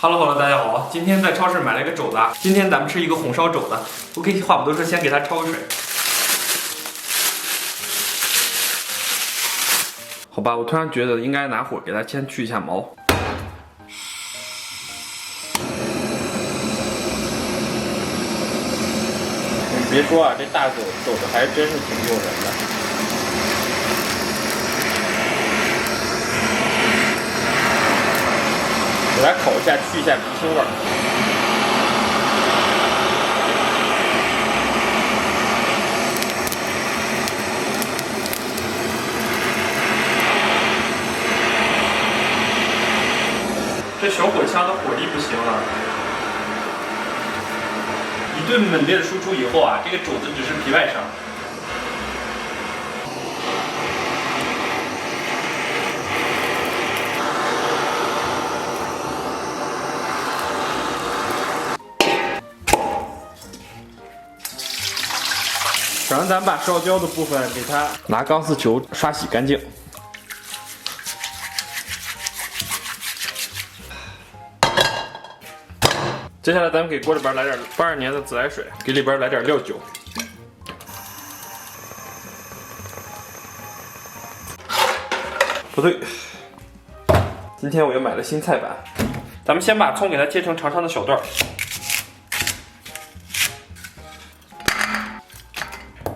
Hello， 大家好，今天在超市买了一个肘子，今天咱们吃一个红烧肘子。OK， 话不多说，先给它焯个水。好吧，我突然觉得应该拿火给它先去一下毛。你别说啊，这大肘子还真是挺诱人的。 给它烤一下，去一下皮腥味儿。这小火枪的火力不行啊！一顿猛烈的输出以后啊，这个肘子只是皮外伤。 首先，咱们把烧焦的部分给它拿钢丝球刷洗干净。接下来，咱们给锅里边来点82年的自来水，给里边来点料酒。不对，今天我又买了新菜板。咱们先把葱给它切成长长的小段。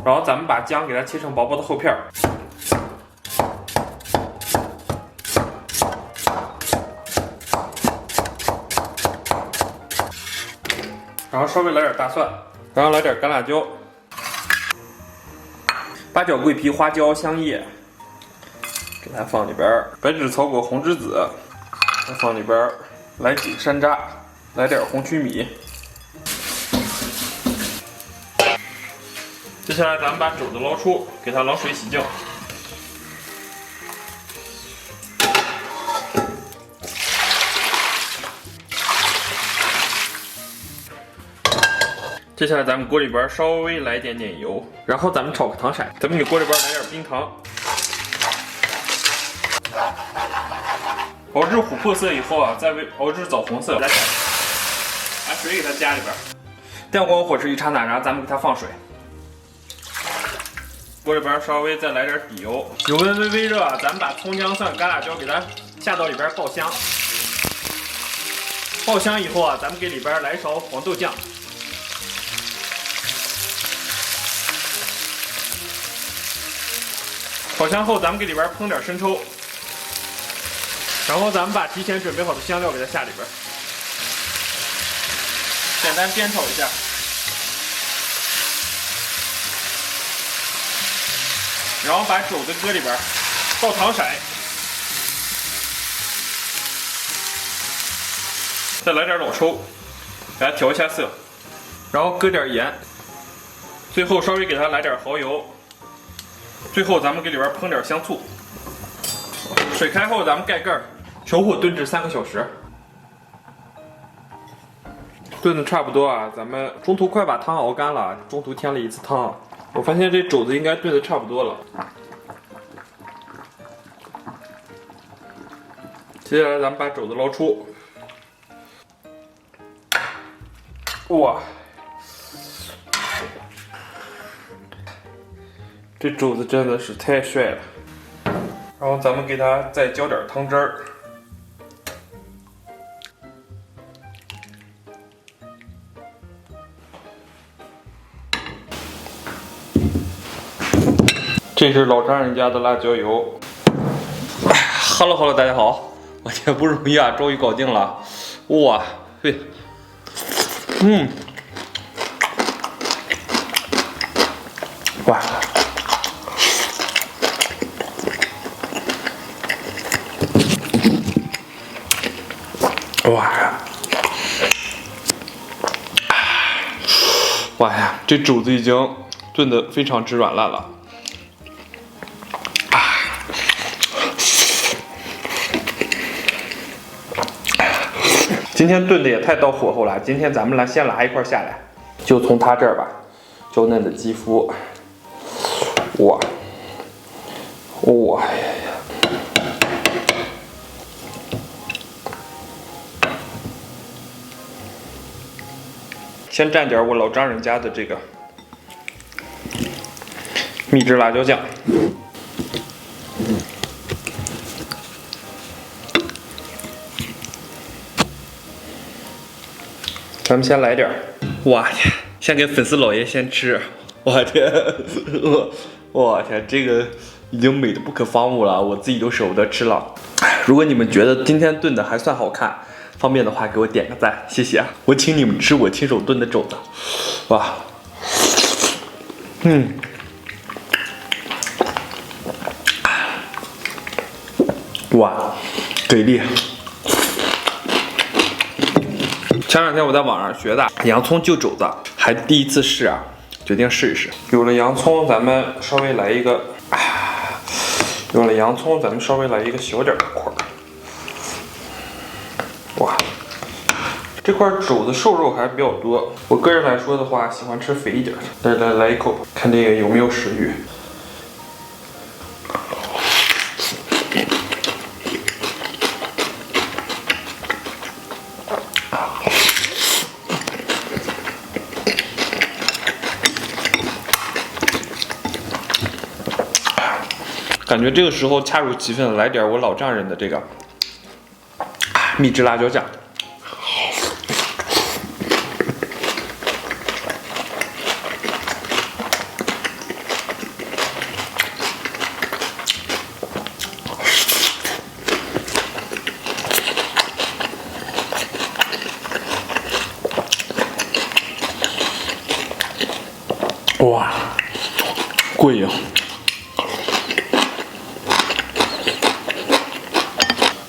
然后咱们把姜给它切成薄薄的厚片儿，然后稍微来点大蒜，然后来点干辣椒、八角、桂皮、花椒、香叶，给它放里边儿；白芷、草果、红栀子，再放里边儿；来几个山楂，来点红曲米。 接下来，咱们把肘子捞出，给它冷水洗净。接下来，咱们锅里边稍微来一点点油，然后咱们炒个糖色。咱们给锅里边来点冰糖，熬至琥珀色以后啊，再熬至枣红色，把水给它加里边。电光火势一刹那，然后咱们给它放水。 锅里边稍微再来点底油，油温微微热啊，咱们把葱姜蒜、干辣椒给它下到里边爆香。爆香以后啊，咱们给里边来一勺黄豆酱。烤香后，咱们给里边烹点生抽，然后咱们把提前准备好的香料给它下里边，简单煸炒一下。 然后把肘子搁里边，倒糖色，再来点老抽，给它调一下色，然后搁点盐，最后稍微给它来点蚝油，最后咱们给里边烹点香醋。水开后，咱们盖盖儿，小火炖至3个小时。炖的差不多啊，咱们中途快把汤熬干了，中途添了一次汤。 我发现这肘子应该炖的差不多了。接下来咱们把肘子捞出。哇，这肘子真的是太帅了。然后咱们给它再浇点汤汁儿。 这是老丈人家的辣椒油。Hello， 大家好，我这不容易啊，终于搞定了。哇，对，哇，哇呀，这肘子已经炖得非常之软烂了。 今天炖的也太到火候了，今天咱们先拿一块下来，就从它这儿吧，娇嫩的肌肤，哇，哇呀呀，先蘸点我老丈人家的这个秘制辣椒酱。咱们先来点儿，哇天！先给粉丝老爷先吃，我天，我天，这个已经美的不可方物了，我自己都舍不得吃了。如果你们觉得今天炖的还算好看，方便的话给我点个赞，谢谢啊！我请你们吃我亲手炖的肘子，哇，哇，给力！前两天我在网上学的洋葱就肘子，还第一次试啊，决定试一试。有了洋葱，咱们稍微来一个，小点的块。哇，这块肘子瘦肉还是比较多，我个人来说的话，喜欢吃肥一点的。来一口，看这个有没有食欲。感觉这个时候恰如其分，来点我老丈人的这个秘制辣椒酱。哇，过瘾！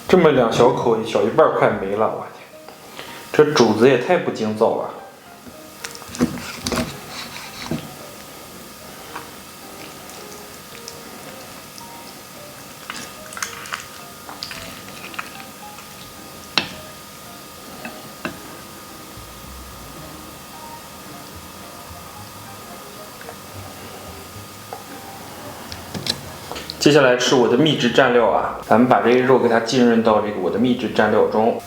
这么2小口，小一半快没了，我天！这肘子也太不经造了。接下来是我的秘制蘸料啊，咱们把这个肉给它浸润到这个我的秘制蘸料中。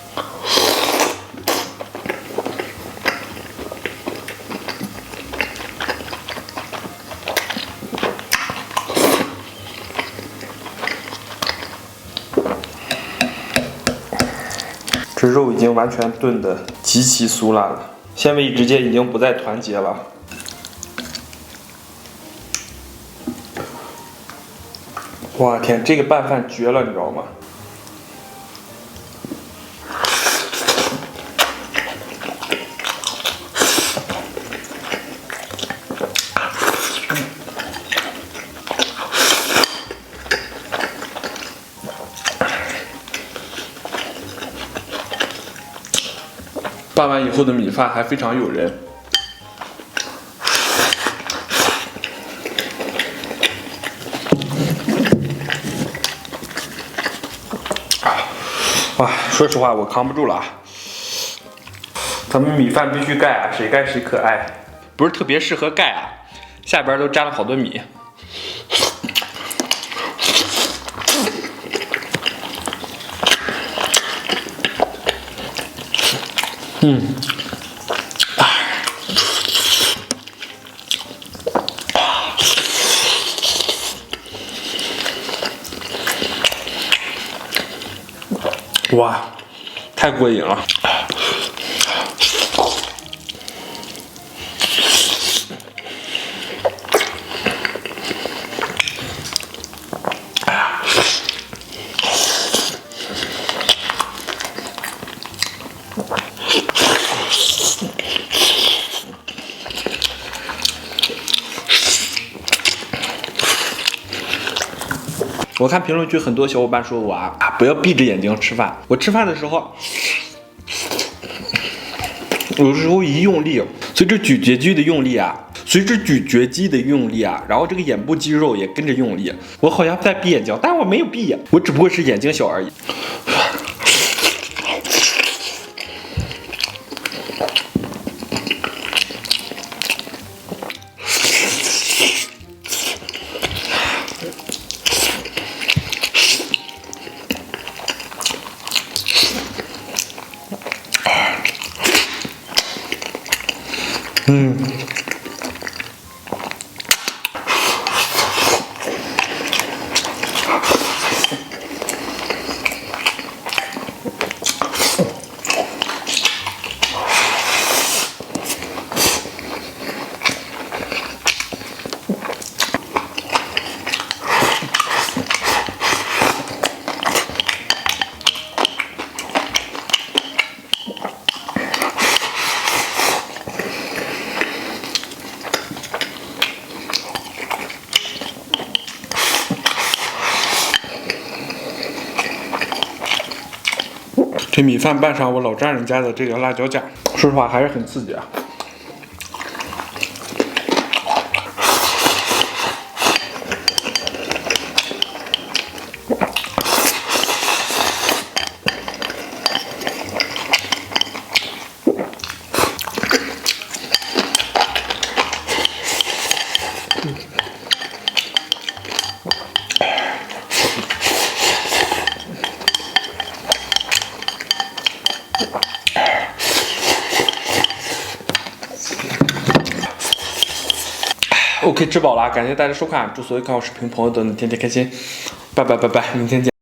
这肉已经完全炖得极其酥辣了，纤维之间已经不再团结了。哇天，这个拌饭绝了，你知道吗？拌完以后的米饭还非常诱人。哇，说实话我扛不住了啊！咱们米饭必须盖啊，谁盖谁可爱，不是特别适合盖啊，下边都沾了好多米。哇，太过瘾了！我看评论区很多小伙伴说我不要闭着眼睛吃饭。我吃饭的时候，有时候一用力，随着咀嚼肌的用力啊，然后这个眼部肌肉也跟着用力。我好像在闭眼睛，但我没有闭眼，我只不过是眼睛小而已。嗯。这米饭拌上我老丈人家的这个辣椒酱，说实话还是很刺激啊。OK， 吃饱了，感谢大家收看，祝所有看我视频朋友都能天天开心，拜拜拜拜，明天见。